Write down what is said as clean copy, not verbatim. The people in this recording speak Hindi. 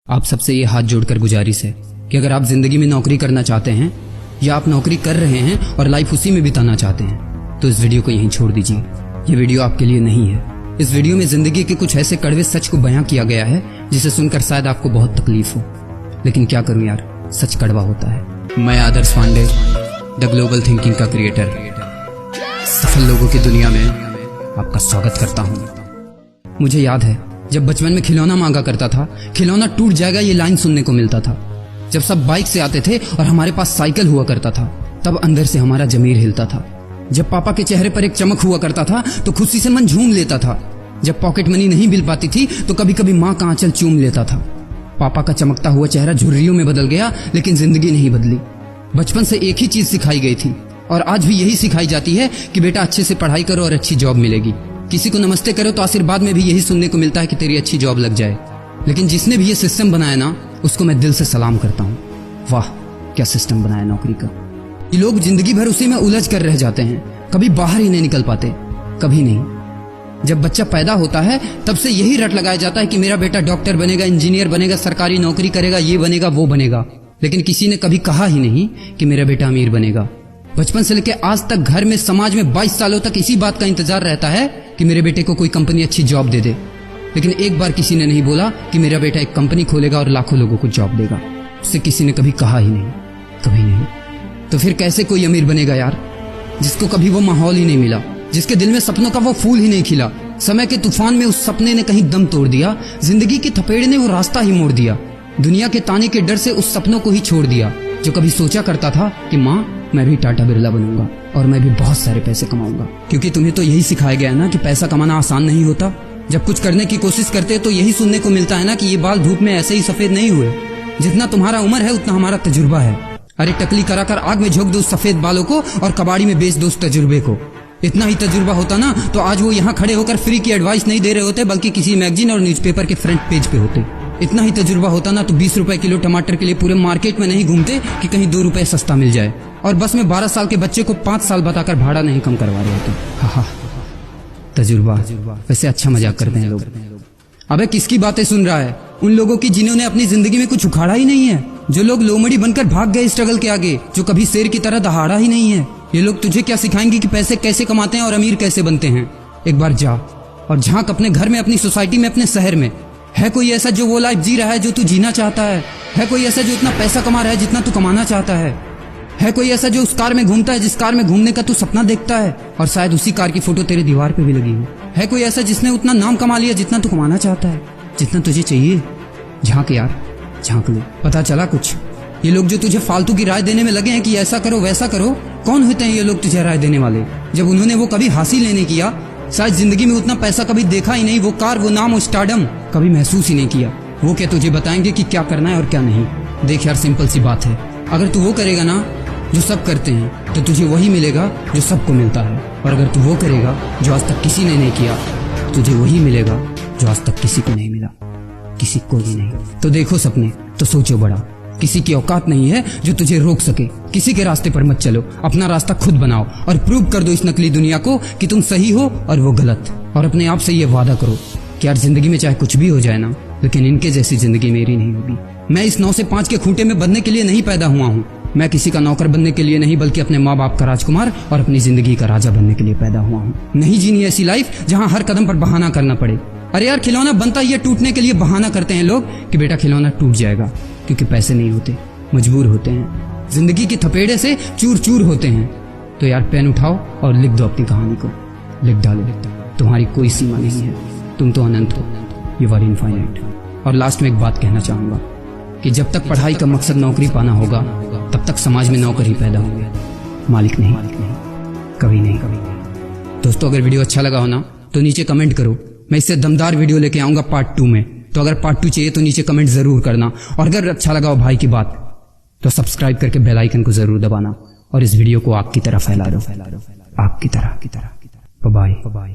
आप सबसे ये हाथ जोड़कर गुजारिश है कि अगर आप जिंदगी में नौकरी करना चाहते हैं या आप नौकरी कर रहे हैं और लाइफ उसी में बिताना चाहते हैं तो इस वीडियो को यहीं छोड़ दीजिए। ये वीडियो आपके लिए नहीं है। इस वीडियो में जिंदगी के कुछ ऐसे कड़वे सच को बयां किया गया है जिसे सुनकर शायद आपको बहुत तकलीफ हो, लेकिन क्या करूं यार, सच कड़वा होता है। मैं आदर्श पांडे, द ग्लोबल थिंकिंग का क्रिएटर, सफल लोगों की दुनिया में आपका स्वागत करता हूं। मुझे याद है जब बचपन में खिलौना मांगा करता था, खिलौना टूट जाएगा ये लाइन सुनने को मिलता था। जब सब बाइक से आते थे और हमारे पास साइकिल हुआ करता था, तब अंदर से हमारा जमीर हिलता था। जब पापा के चेहरे पर एक चमक हुआ करता था तो खुशी से मन झूम लेता था। जब पॉकेट मनी नहीं मिल पाती थी तो कभी कभी माँ का आंचल चूम लेता था। पापा का चमकता हुआ चेहरा झुर्रियों में बदल गया, लेकिन जिंदगी नहीं बदली। बचपन से एक ही चीज सिखाई गई थी और आज भी यही सिखाई जाती है कि बेटा अच्छे से पढ़ाई करो और अच्छी जॉब मिलेगी। किसी को नमस्ते करो तो आशीर्वाद में भी यही सुनने को मिलता है कि तेरी अच्छी जॉब लग जाए। लेकिन जिसने भी ये सिस्टम बनाया ना, उसको मैं दिल से सलाम करता हूँ। वाह, क्या सिस्टम बनाया नौकरी का। ये लोग जिंदगी भर उसी में उलझ कर रह जाते हैं, कभी बाहर ही नहीं निकल पाते, कभी नहीं। जब बच्चा पैदा होता है तब से यही रट लगाया जाता है कि मेरा बेटा डॉक्टर बनेगा, इंजीनियर बनेगा, सरकारी नौकरी करेगा, ये बनेगा वो बनेगा। लेकिन किसी ने कभी कहा ही नहीं कि मेरा बेटा अमीर बनेगा। बचपन से लेकर आज तक घर में, समाज में 22 सालों तक इसी बात का इंतजार रहता है कि मेरे बेटे को कोई कंपनी अच्छी जॉब दे दे। लेकिन एक बार किसी ने नहीं बोला कि मेरा बेटा एक कंपनी खोलेगा और लाखों लोगों को जॉब देगा। उससे किसी ने कभी कहा ही नहीं, कभी नहीं। तो फिर कैसे कोई अमीर बनेगा यार, जिसको कभी वो माहौल ही नहीं मिला, जिसके दिल में सपनों का वो फूल ही नहीं खिला। समय के तूफान में उस सपने ने कहीं दम तोड़ दिया, जिंदगी के थपेड़े ने वो रास्ता ही मोड़ दिया। दुनिया के ताने के डर से उस सपनों को ही छोड़ दिया जो कभी सोचा करता था कि माँ मैं भी टाटा बिरला बनूंगा और मैं भी बहुत सारे पैसे कमाऊंगा। क्योंकि तुम्हें तो यही सिखाया गया है ना कि पैसा कमाना आसान नहीं होता। जब कुछ करने की कोशिश करते तो यही सुनने को मिलता है ना कि ये बाल धूप में ऐसे ही सफेद नहीं हुए। जितना तुम्हारा उम्र है उतना हमारा तजुर्बा है। अरे टकली कराकर आग में झोंक दो उस सफेद बालों को और कबाड़ी में बेच दो उस तजुर्बे को। इतना ही तजुर्बा होता ना तो आज वो यहाँ खड़े होकर फ्री की एडवाइस नहीं दे रहे होते, बल्कि किसी मैगजीन और न्यूज़पेपर के फ्रंट पेज पे होते। इतना ही तजुर्बा होता ना तो 20 रुपए किलो टमाटर के लिए पूरे मार्केट में नहीं घूमते कि कहीं 2 रुपए सस्ता मिल जाए। और बस में 12 साल के बच्चे को 5 साल बताकर भाड़ा नहीं कम करवा रहे होते। हा, तजुर्बा। वैसे अच्छा मजाक करते हैं लोग। अबे किसकी बातें सुन रहा है? उन लोगों की जिन्होंने अपनी जिंदगी में कुछ उखाड़ा ही नहीं है, जो लोग लोमड़ी बनकर भाग गए स्ट्रगल के आगे, जो कभी शेर की तरह दहाड़ा ही नहीं है। ये लोग तुझे क्या सिखाएंगे कि पैसे कैसे कमाते हैं और अमीर कैसे बनते हैं। एक बार जा और झांक अपने घर में, अपनी सोसाइटी में, अपने शहर में। है कोई ऐसा जो वो लाइफ जी रहा है जो तू जीना चाहता है? है कोई ऐसा जो इतना पैसा कमा रहा है जितना तू कमाना चाहता है? है कोई ऐसा जो उस कार में घूमता है जिस कार में घूमने का तू सपना देखता है और शायद उसी कार की फोटो तेरे दीवार पे भी लगी हो? है कोई ऐसा जिसने उतना नाम कमा लिया जितना तू कमाना चाहता है, जितना तुझे चाहिए? झांक यार, झांक लो, पता चला कुछ। ये लोग जो तुझे फालतू की राय देने में लगे हैं कि ऐसा करो वैसा करो, कौन होते हैं ये लोग तुझे राय देने वाले? जब उन्होंने वो कभी हासिल ही नहीं किया, शायद जिंदगी में उतना पैसा कभी देखा ही नहीं, वो कार, वो नाम, वो स्टारडम कभी महसूस ही नहीं किया। वो क्या तुझे बताएंगे कि क्या करना है और क्या नहीं? देख यार, सिंपल सी बात है, अगर तू वो करेगा ना जो सब करते हैं तो तुझे वही मिलेगा जो सबको मिलता है। और अगर तू वो करेगा जो आज तक किसी ने नहीं किया, तुझे वही मिलेगा जो आज तक किसी को नहीं मिला, किसी को भी नहीं। तो देखो सपने तो सोचो बड़ा। किसी की औकात नहीं है जो तुझे रोक सके। किसी के रास्ते पर मत चलो, अपना रास्ता खुद बनाओ और प्रूव कर दो इस नकली दुनिया को कि तुम सही हो और वो गलत। और अपने आप से ये वादा करो कि यार जिंदगी में चाहे कुछ भी हो जाए ना, लेकिन इनके जैसी जिंदगी मेरी नहीं होगी। मैं इस 9 से 5 के खूंटे में बंधने के लिए नहीं पैदा हुआ हूँ। मैं किसी का नौकर बनने के लिए नहीं, बल्कि अपने माँ बाप का राजकुमार और अपनी जिंदगी का राजा बनने के लिए पैदा हुआ हूँ। नहीं जीनी ऐसी लाइफ जहाँ हर कदम पर बहाना करना पड़े। अरे यार, खिलौना बनता ही है टूटने के लिए। बहाना करते हैं लोग कि बेटा खिलौना टूट जाएगा, क्योंकि पैसे नहीं होते, मजबूर होते हैं, जिंदगी के थपेड़े से चूर चूर होते हैं। तो यार पेन उठाओ और लिख दो अपनी कहानी को, लिख डालो। तुम्हारी कोई सीमा नहीं है, तुम तो अनंत हो, यू आर इनफाइनाइट। और लास्ट में एक बात कहना चाहूंगा कि जब तक पढ़ाई का मकसद नौकरी पाना होगा, तब तक समाज में नौकर ही पैदा होंगे, मालिक नहीं, कभी नहीं। दोस्तों, अगर वीडियो अच्छा लगा हो ना तो नीचे कमेंट करो। मैं इससे दमदार वीडियो लेके आऊंगा पार्ट 2 में। तो अगर पार्ट 2 चाहिए तो नीचे कमेंट जरूर करना। और अगर अच्छा लगा हो भाई की बात तो सब्सक्राइब करके बेल आइकन को जरूर दबाना और इस वीडियो को आग की तरह फैला दो, आपकी तरह। Bye bye.